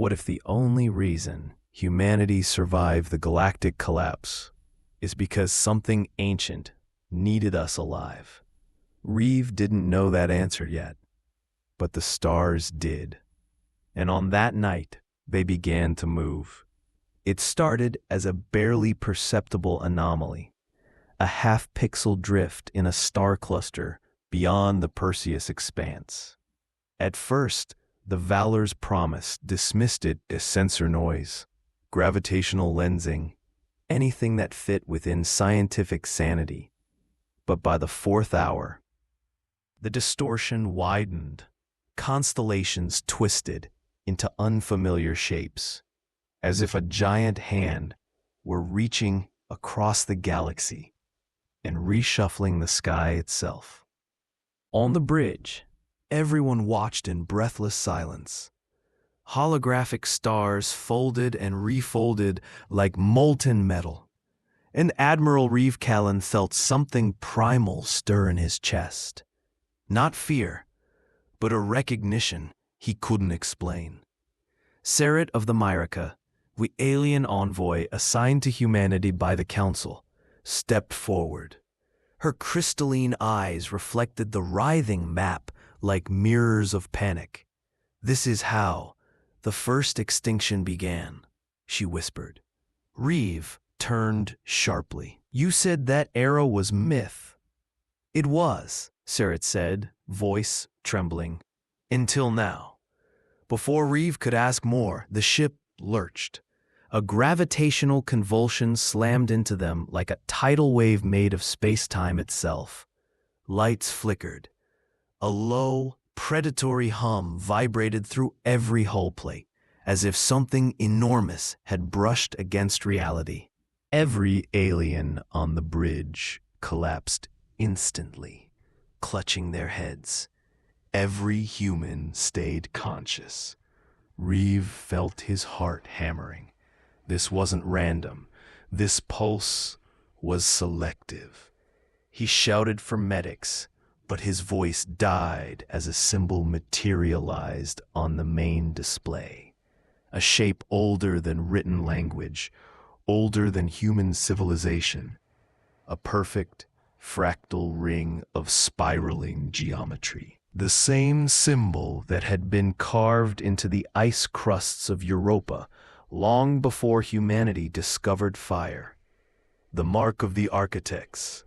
What if the only reason humanity survived the galactic collapse is because something ancient needed us alive? Reeve didn't know that answer yet, but the stars did. And on that night, they began to move. It started as a barely perceptible anomaly, a half-pixel drift in a star cluster beyond the Perseus expanse. At first, the Valor's promise dismissed it as sensor noise, gravitational lensing, anything that fit within scientific sanity. But by the fourth hour, the distortion widened, constellations twisted into unfamiliar shapes, as if a giant hand were reaching across the galaxy and reshuffling the sky itself. On the bridge, everyone watched in breathless silence. Holographic stars folded and refolded like molten metal, and Admiral Reeve Kalen felt something primal stir in his chest. Not fear, but a recognition he couldn't explain. Sarit of the Myrica, the alien envoy assigned to humanity by the Council, stepped forward. Her crystalline eyes reflected the writhing map like mirrors of panic. "This is how the first extinction began," she whispered. Reeve turned sharply. "You said that era was myth." "It was," Sarit said, voice trembling. "Until now." Before Reeve could ask more, the ship lurched. A gravitational convulsion slammed into them like a tidal wave made of space-time itself. Lights flickered. A low, predatory hum vibrated through every hull plate, as if something enormous had brushed against reality. Every alien on the bridge collapsed instantly, clutching their heads. Every human stayed conscious. Reeve felt his heart hammering. This wasn't random. This pulse was selective. He shouted for medics, but his voice died as a symbol materialized on the main display. A shape older than written language, older than human civilization. A perfect, fractal ring of spiraling geometry. The same symbol that had been carved into the ice crusts of Europa long before humanity discovered fire. The mark of the architects.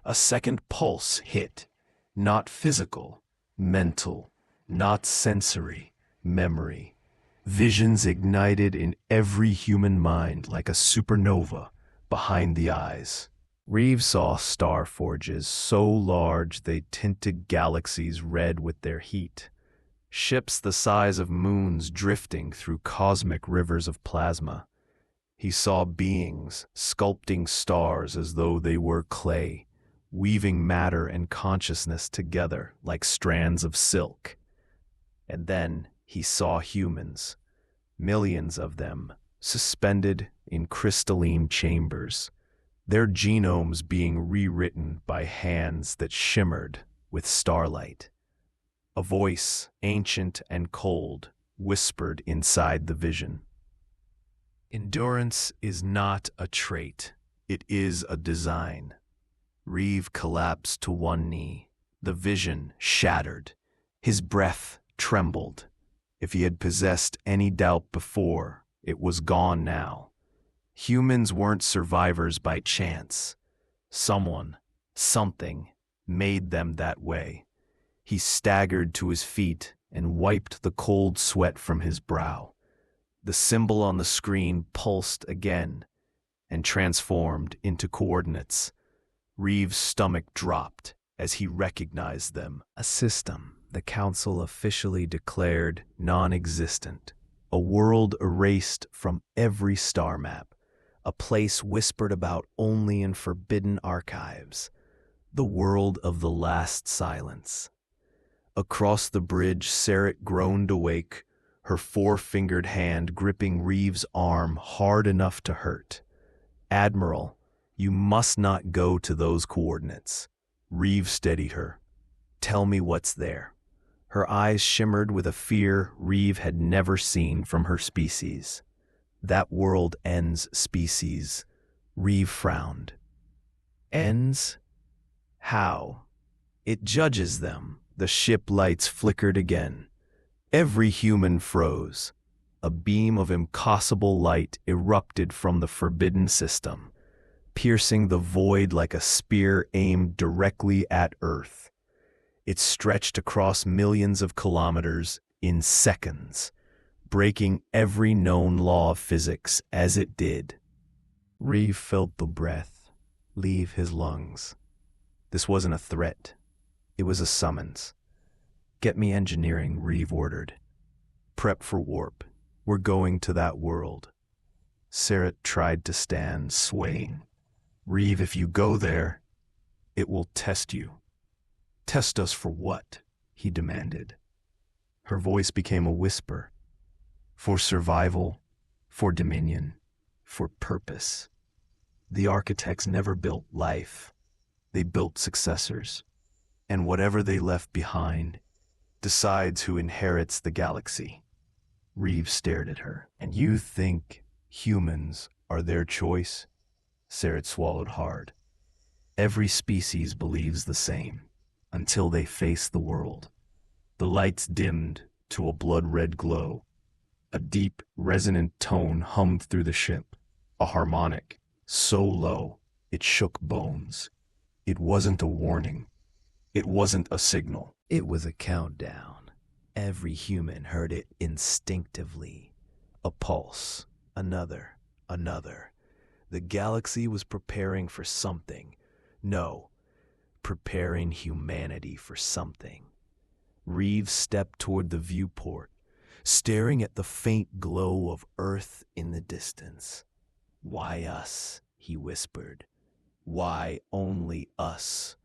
A second pulse hit. Not physical, mental, not sensory, memory. Visions ignited in every human mind like a supernova behind the eyes. Reeve saw star forges so large they tinted galaxies red with their heat. Ships the size of moons drifting through cosmic rivers of plasma. He saw beings sculpting stars as though they were clay, weaving matter and consciousness together like strands of silk. And then he saw humans, millions of them, suspended in crystalline chambers, their genomes being rewritten by hands that shimmered with starlight. A voice, ancient and cold, whispered inside the vision. "Endurance is not a trait, it is a design." Reeve collapsed to one knee. The vision shattered. His breath trembled. If he had possessed any doubt before, it was gone now. Humans weren't survivors by chance. Someone, something, made them that way. He staggered to his feet and wiped the cold sweat from his brow. The symbol on the screen pulsed again and transformed into coordinates. Reeve's stomach dropped as he recognized them. A system the Council officially declared non-existent. A world erased from every star map. A place whispered about only in forbidden archives. The world of the last silence. Across the bridge, Sarit groaned awake, her four-fingered hand gripping Reeve's arm hard enough to hurt. "Admiral, you must not go to those coordinates." Reeve steadied her. "Tell me what's there." Her eyes shimmered with a fear Reeve had never seen from her species. That world ends species. Reeve frowned. Ends? How? It judges them. The ship lights flickered again. Every human froze. A beam of impossible light erupted from the forbidden system, piercing the void like a spear aimed directly at Earth. It stretched across millions of kilometers in seconds, breaking every known law of physics as it did. Reeve felt the breath leave his lungs. This wasn't a threat. It was a summons. "Get me engineering," Reeve ordered. "Prep for warp. We're going to that world." Sarah tried to stand, swaying. "Reeve, if you go there, it will test you." "Test us for what?" he demanded. Her voice became a whisper. "For survival, for dominion, for purpose. The architects never built life. They built successors. And whatever they left behind decides who inherits the galaxy." Reeve stared at her. "And you think humans are their choice?" Sarah swallowed hard. "Every species believes the same, until they face the world." The lights dimmed to a blood-red glow. A deep, resonant tone hummed through the ship, a harmonic, so low it shook bones. It wasn't a warning. It wasn't a signal. It was a countdown. Every human heard it instinctively. A pulse, another, another. The galaxy was preparing for something. No, preparing humanity for something. Reeve stepped toward the viewport, staring at the faint glow of Earth in the distance. "Why us?" he whispered. "Why only us?"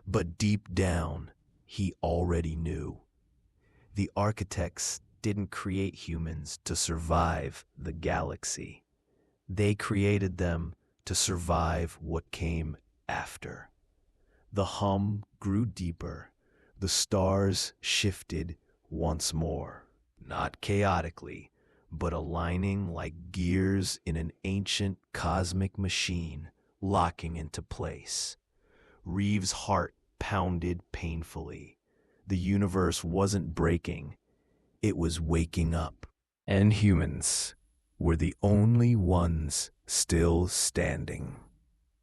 But deep down, he already knew. The architects didn't create humans to survive the galaxy. They created them to survive what came after. The hum grew deeper. The stars shifted once more, not chaotically, but aligning like gears in an ancient cosmic machine, locking into place. Reeve's heart pounded painfully. The universe wasn't breaking. It was waking up. And humans were the only ones still standing.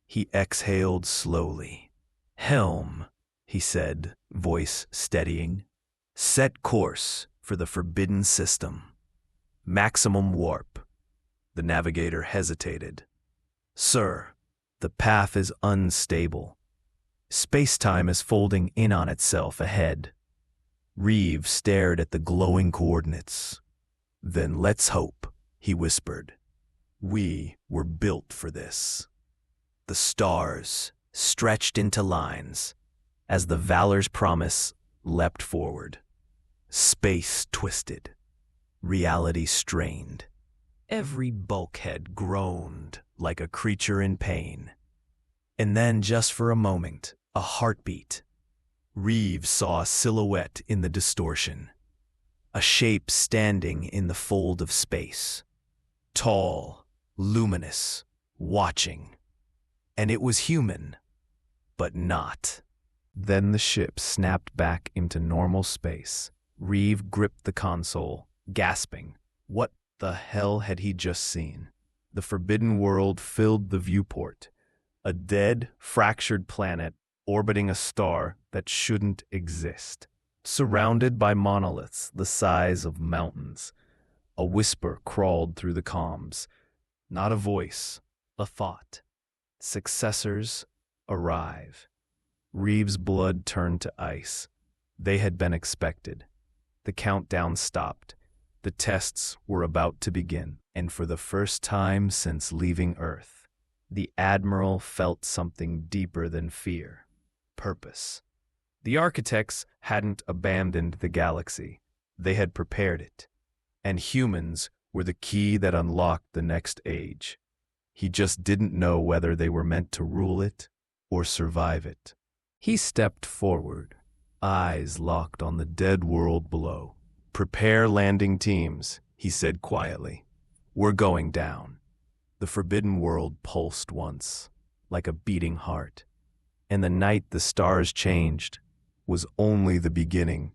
He exhaled slowly. "Helm," he said, voice steadying. "Set course for the forbidden system. Maximum warp." The navigator hesitated. "Sir, the path is unstable. Spacetime is folding in on itself ahead." Reeve stared at the glowing coordinates. "Then let's hope," he whispered. "We were built for this." The stars stretched into lines as the Valor's promise leapt forward. Space twisted. Reality strained. Every bulkhead groaned like a creature in pain. And then, just for a moment, a heartbeat. Reeve saw a silhouette in the distortion. A shape standing in the fold of space. Tall, luminous, watching. And it was human, but not. Then the ship snapped back into normal space. Reeve gripped the console, gasping. What the hell had he just seen? The forbidden world filled the viewport. A dead, fractured planet orbiting a star that shouldn't exist. Surrounded by monoliths the size of mountains. A whisper crawled through the comms. Not a voice, a thought. Successors arrive. Reeve's blood turned to ice. They had been expected. The countdown stopped. The tests were about to begin, and for the first time since leaving Earth, the Admiral felt something deeper than fear. Purpose. The architects hadn't abandoned the galaxy. They had prepared it. And humans were the key that unlocked the next age. He just didn't know whether they were meant to rule it or survive it. He stepped forward, eyes locked on the dead world below. "Prepare landing teams," he said quietly. "We're going down." The forbidden world pulsed once, like a beating heart. And the night the stars changed was only the beginning.